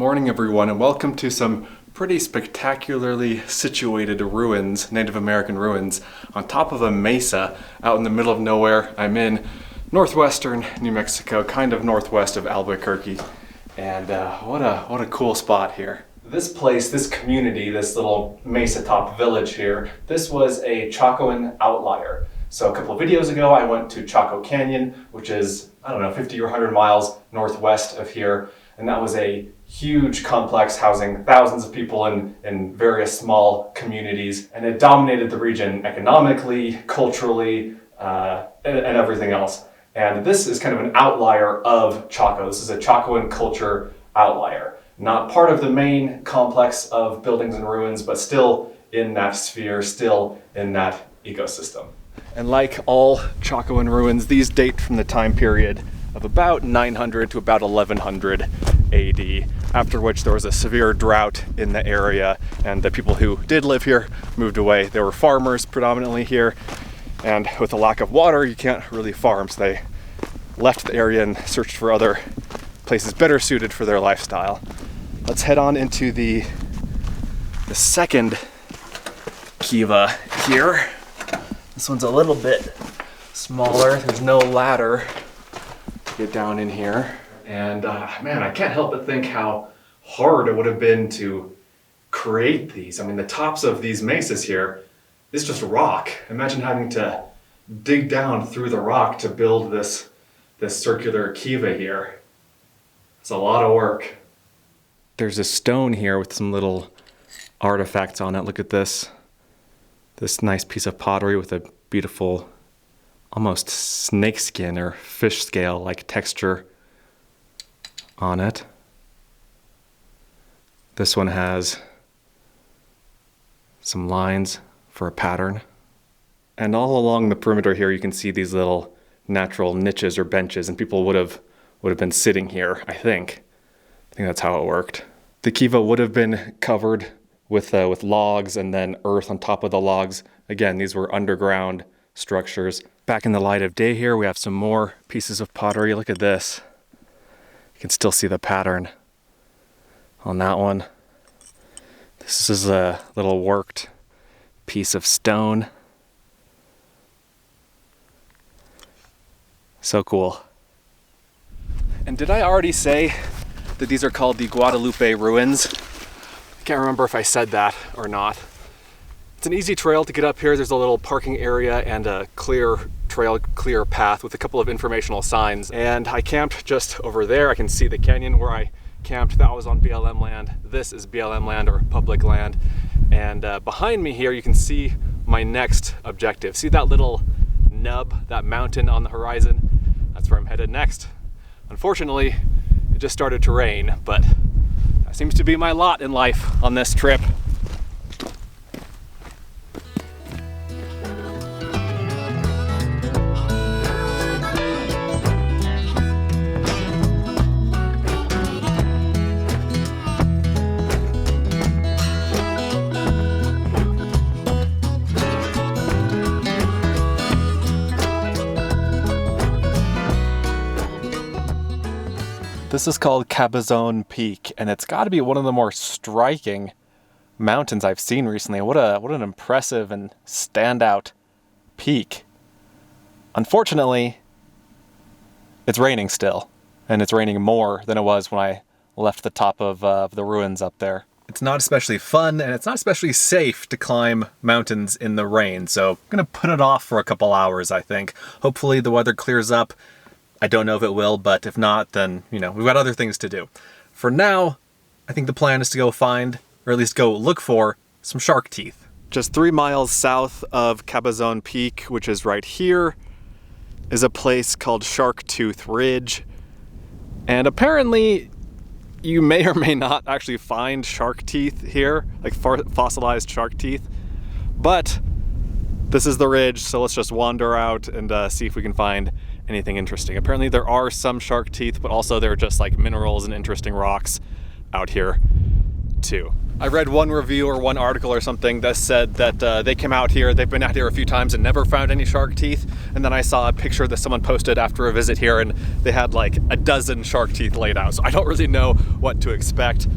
morning everyone, and welcome to some pretty spectacularly situated ruins, Native American ruins, on top of a mesa out in the middle of nowhere. I'm in northwestern New Mexico, kind of northwest of Albuquerque, and what a cool spot here. This place, this community, this little mesa top village here, this was a Chacoan outlier. So a couple of videos ago I went to Chaco Canyon, which is, I don't know, 50 or 100 miles northwest of here, and that was a huge complex housing thousands of people in various small communities, and it dominated the region economically, culturally, and everything else. And this is kind of an outlier of Chaco. This is a Chacoan culture outlier. Not part of the main complex of buildings and ruins, but still in that sphere, still in that ecosystem. And like all Chacoan ruins, these date from the time period of about 900 to about 1100 AD, after which there was a severe drought in the area, and the people who did live here moved away. There were farmers predominantly here, and with a lack of water, you can't really farm, so they left the area and searched for other places better suited for their lifestyle. Let's head on into the second kiva here. This one's a little bit smaller. There's no ladder to get down in here. And man, I can't help but think how hard it would have been to create these. I mean, the tops of these mesas here is just rock. Imagine having to dig down through the rock to build this circular kiva here. It's a lot of work. There's a stone here with some little artifacts on it. Look at this. This nice piece of pottery with a beautiful, almost snakeskin or fish scale like texture on it. This one has some lines for a pattern. And all along the perimeter here you can see these little natural niches or benches, and people would have been sitting here, I think. I think that's how it worked. The kiva would have been covered with logs and then earth on top of the logs. Again, these were underground structures. Back in the light of day here, we have some more pieces of pottery. Look at this. You can still see the pattern on that one. This is a little worked piece of stone. So cool. And did I already say that these are called the Guadalupe Ruins? I can't remember if I said that or not. It's an easy trail to get up here. There's a little parking area and a clear trail, clear path with a couple of informational signs. And I camped just over there. I can see the canyon where I camped. That was on BLM land. This is BLM land, or public land. And behind me here, you can see my next objective. See that little nub, that mountain on the horizon? That's where I'm headed next. Unfortunately, it just started to rain, but that seems to be my lot in life on this trip. This is called Cabezon Peak, and it's got to be one of the more striking mountains I've seen recently. What an impressive and standout peak. Unfortunately, it's raining still, and it's raining more than it was when I left the top of the ruins up there. It's not especially fun, and it's not especially safe to climb mountains in the rain, so I'm gonna put it off for a couple hours, I think. Hopefully the weather clears up. I don't know if it will, but if not, then, you know, we've got other things to do. For now, I think the plan is to go find, or at least go look for, some shark teeth. Just 3 miles south of Cabezon Peak, which is right here, is a place called Shark Tooth Ridge. And apparently, you may or may not actually find shark teeth here, like fossilized shark teeth. But this is the ridge, so let's just wander out and see if we can find anything interesting. Apparently there are some shark teeth, but also there are just like minerals and interesting rocks out here. to. I read one review or one article or something that said that they came out here, they've been out here a few times and never found any shark teeth. And then I saw a picture that someone posted after a visit here and they had like a dozen shark teeth laid out. So I don't really know what to expect.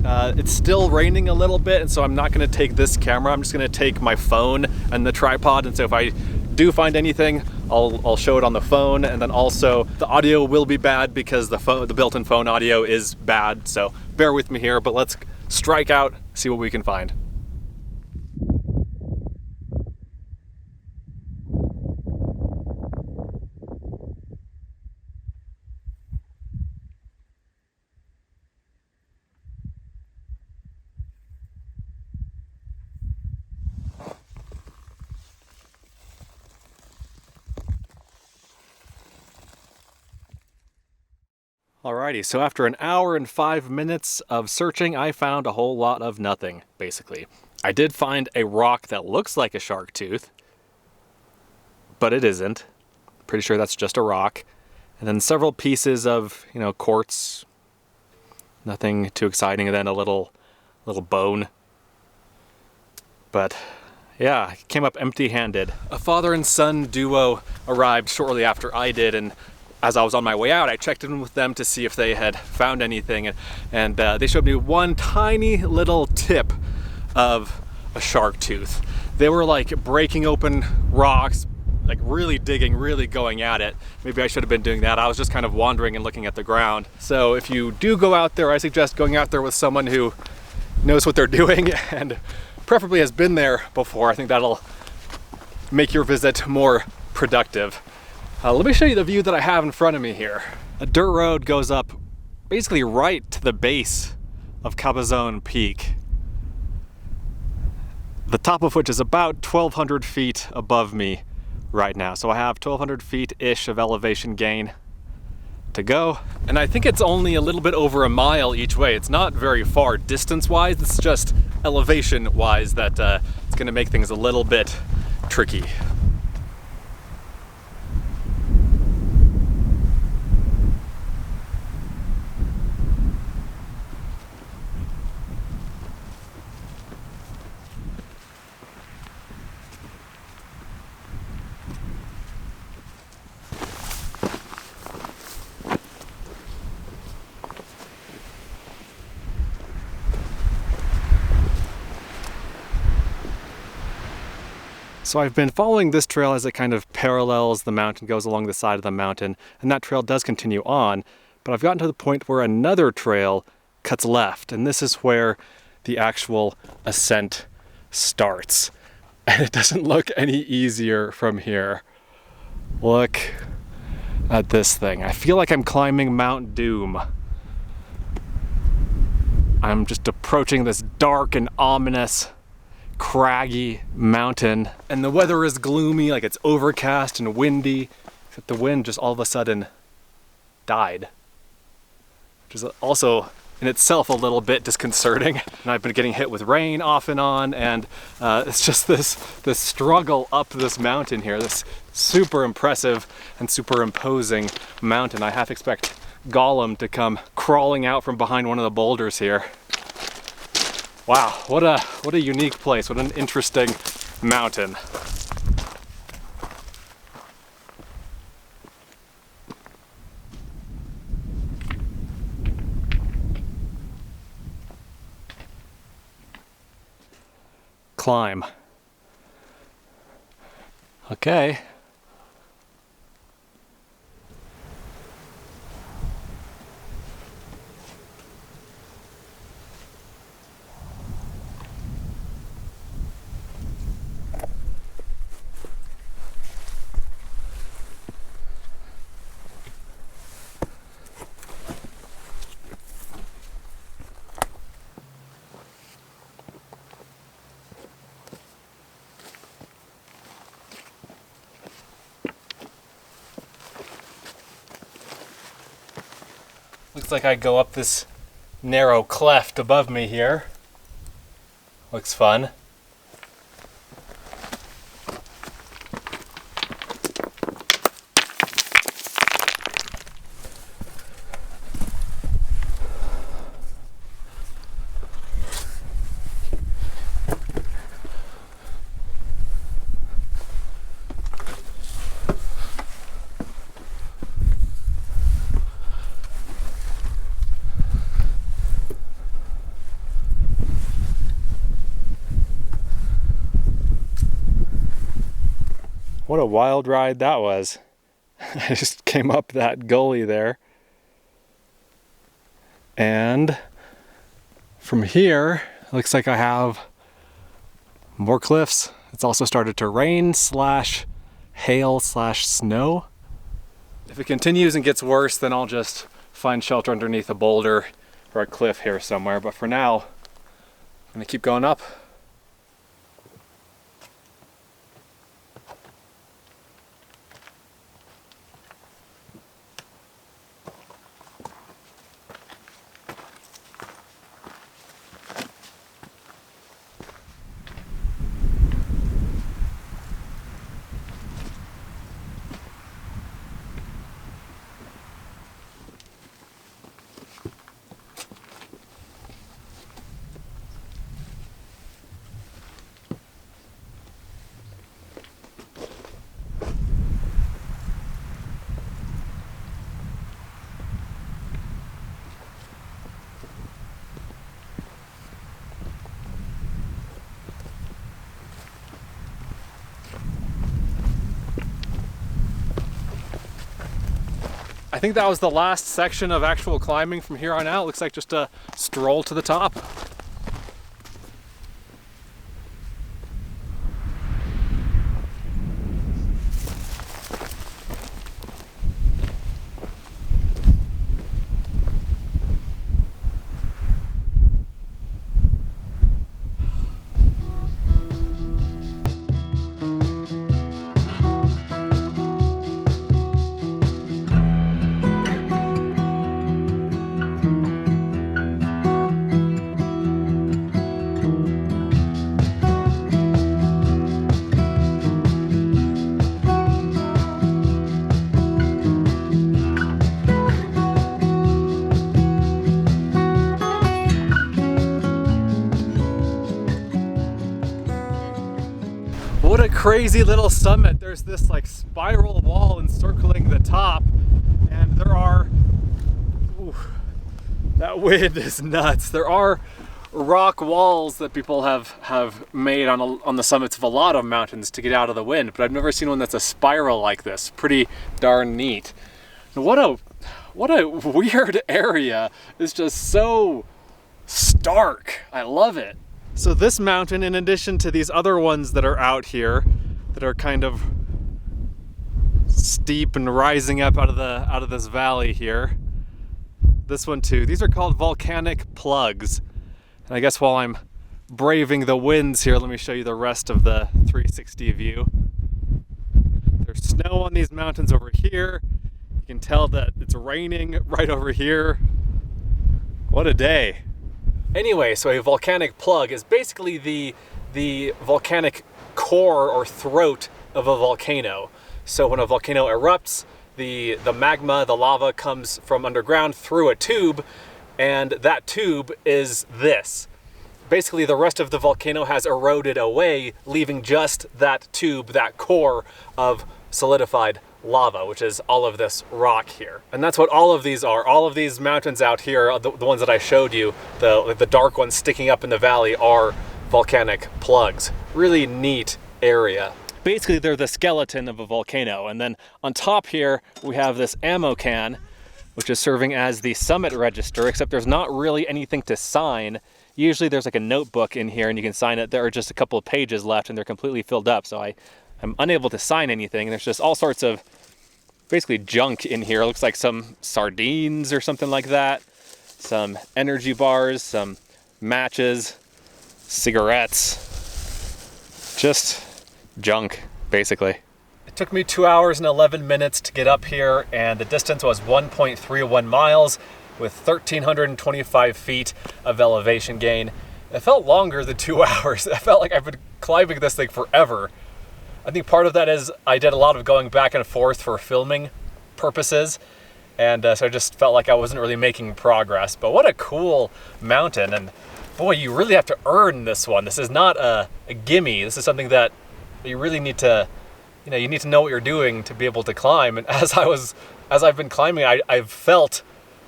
It's still raining a little bit, and so I'm not gonna take this camera. I'm just gonna take my phone and the tripod. And so if I do find anything, I'll show it on the phone. And then also the audio will be bad because the built-in phone audio is bad. So bear with me here, but let's strike out, see what we can find. Alrighty, so after an hour and 5 minutes of searching, I found a whole lot of nothing, basically. I did find a rock that looks like a shark tooth, but it isn't. Pretty sure that's just a rock. And then several pieces of, quartz. Nothing too exciting, and then a little bone. But yeah, I came up empty-handed. A father and son duo arrived shortly after I did, and as I was on my way out, I checked in with them to see if they had found anything, and they showed me one tiny little tip of a shark tooth. They were like breaking open rocks, like really digging, really going at it. Maybe I should have been doing that. I was just kind of wandering and looking at the ground. So if you do go out there, I suggest going out there with someone who knows what they're doing and preferably has been there before. I think that'll make your visit more productive. Let me show you the view that I have in front of me here. A dirt road goes up basically right to the base of Cabezon Peak, the top of which is about 1,200 feet above me right now. So I have 1,200 feet-ish of elevation gain to go. And I think it's only a little bit over a mile each way. It's not very far distance-wise, it's just elevation-wise that it's gonna make things a little bit tricky. So I've been following this trail as it kind of parallels the mountain, goes along the side of the mountain, and that trail does continue on, but I've gotten to the point where another trail cuts left, and this is where the actual ascent starts. And it doesn't look any easier from here. Look at this thing. I feel like I'm climbing Mount Doom. I'm just approaching this dark and ominous craggy mountain, and the weather is gloomy, like it's overcast and windy, except the wind just all of a sudden died, which is also in itself a little bit disconcerting. And I've been getting hit with rain off and on, and it's just this struggle up this mountain here, this super impressive and super imposing mountain. I half expect Gollum to come crawling out from behind one of the boulders here. Wow, what a unique place, what an interesting mountain. Climb. Okay. Looks like I go up this narrow cleft above me here. Looks fun. What a wild ride that was. I just came up that gully there. And from here, it looks like I have more cliffs. It's also started to rain slash hail slash snow. If it continues and gets worse, then I'll just find shelter underneath a boulder or a cliff here somewhere. But for now, I'm gonna keep going up. I think that was the last section of actual climbing. From here on out, looks like just a stroll to the top. What a crazy little summit. There's this like spiral wall encircling the top, and there are, ooh, that wind is nuts. There are rock walls that people have made on the summits of a lot of mountains to get out of the wind, but I've never seen one that's a spiral like this. Pretty darn neat. What a weird area. It's just so stark. I love it. So this mountain, in addition to these other ones that are out here, that are kind of steep and rising up out of this valley here, this one too, these are called volcanic plugs. And I guess while I'm braving the winds here, let me show you the rest of the 360 view. There's snow on these mountains over here. You can tell that it's raining right over here. What a day. Anyway, so a volcanic plug is basically the volcanic core or throat of a volcano. So when a volcano erupts, the magma, the lava comes from underground through a tube, and that tube is this. Basically, the rest of the volcano has eroded away, leaving just that tube, that core of solidified lava, which is all of this rock here. And that's what all of these are. All of these mountains out here, the ones that I showed you, the dark ones sticking up in the valley, are volcanic plugs. Really neat area. Basically, they're the skeleton of a volcano. And then on top here, we have this ammo can, which is serving as the summit register, except there's not really anything to sign. Usually there's like a notebook in here and you can sign it. There are just a couple of pages left and they're completely filled up. So I'm unable to sign anything. There's just all sorts of basically junk in here. It looks like some sardines or something like that. Some energy bars, some matches, cigarettes. Just junk, basically. It took me 2 hours and 11 minutes to get up here, and the distance was 1.31 miles with 1,325 feet of elevation gain. It felt longer than 2 hours. I felt like I've been climbing this thing forever. I think part of that is I did a lot of going back and forth for filming purposes, and so I just felt like I wasn't really making progress. But what a cool mountain, and boy, you really have to earn this one. This is not a gimme. This is something that you really need to, you need to know what you're doing to be able to climb. And as I've been climbing, I've felt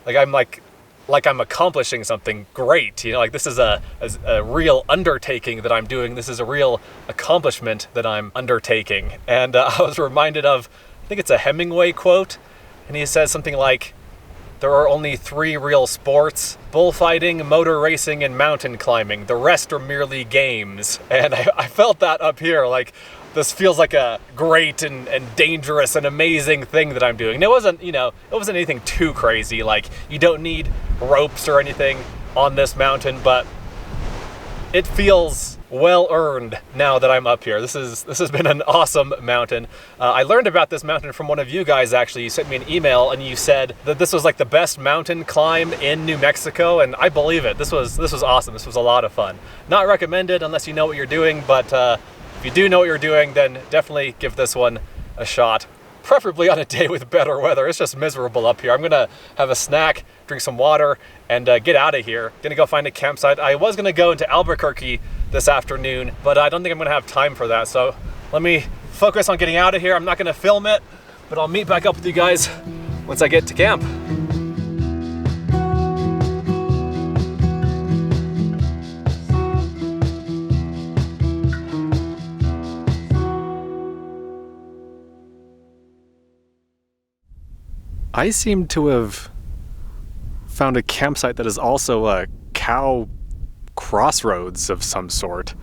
like I'm like like I'm accomplishing something great. You know, like this is a real undertaking that I'm doing. This is a real accomplishment that I'm undertaking. And I was reminded of, I think it's a Hemingway quote, and he says something like, there are only 3 real sports: bullfighting, motor racing, and mountain climbing. The rest are merely games. And I felt that up here, like this feels like a great and dangerous and amazing thing that I'm doing. And it wasn't, you know, it wasn't anything too crazy. Like, you don't need ropes or anything on this mountain, but it feels well earned now that I'm up here. This has been an awesome mountain. I learned about this mountain from one of you guys. Actually, you sent me an email and you said that this was like the best mountain climb in New Mexico, and I believe it. This was awesome. This was a lot of fun. Not recommended unless you know what you're doing, but if you do know what you're doing, then definitely give this one a shot. Preferably on a day with better weather. It's just miserable up here. I'm gonna have a snack, drink some water, and get out of here. Gonna go find a campsite. I was gonna go into Albuquerque this afternoon, but I don't think I'm gonna have time for that. So let me focus on getting out of here. I'm not gonna film it, but I'll meet back up with you guys once I get to camp. I seem to have found a campsite that is also a cow crossroads of some sort.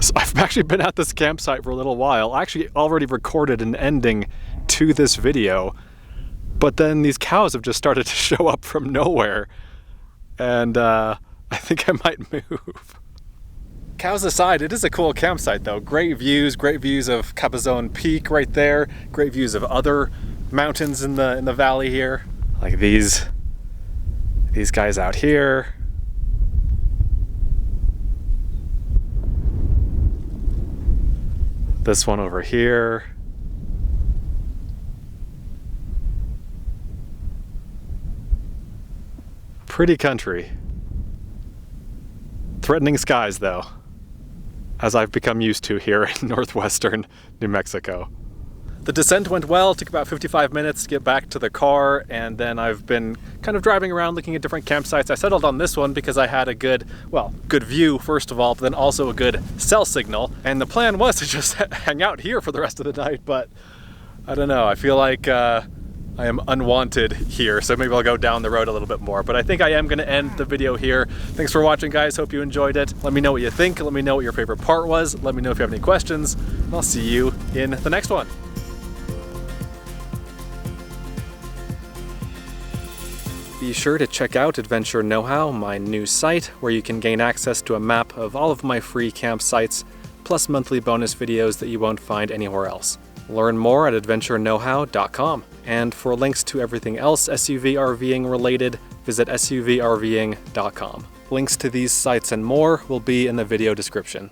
So I've actually been at this campsite for a little while. I actually already recorded an ending to this video, but then these cows have just started to show up from nowhere, and I think I might move. Cows aside, it is a cool campsite though. Great views of Cabezon Peak right there. Great views of other mountains in the valley here, like these guys out here. This one over here. Pretty country. Threatening skies though, as I've become used to here in northwestern New Mexico. The descent went well, took about 55 minutes to get back to the car, and then I've been kind of driving around looking at different campsites. I settled on this one because I had a good view, first of all, but then also a good cell signal. And the plan was to just hang out here for the rest of the night, but I don't know, I feel like I am unwanted here, so maybe I'll go down the road a little bit more. But I think I am gonna end the video here. Thanks for watching, guys. Hope you enjoyed it. Let me know what you think. Let me know what your favorite part was. Let me know if you have any questions, and I'll see you in the next one. Be sure to check out Adventure Know-How, my new site, where you can gain access to a map of all of my free campsites, plus monthly bonus videos that you won't find anywhere else. Learn more at adventureknowhow.com. And for links to everything else SUV RVing related, visit suvrving.com. Links to these sites and more will be in the video description.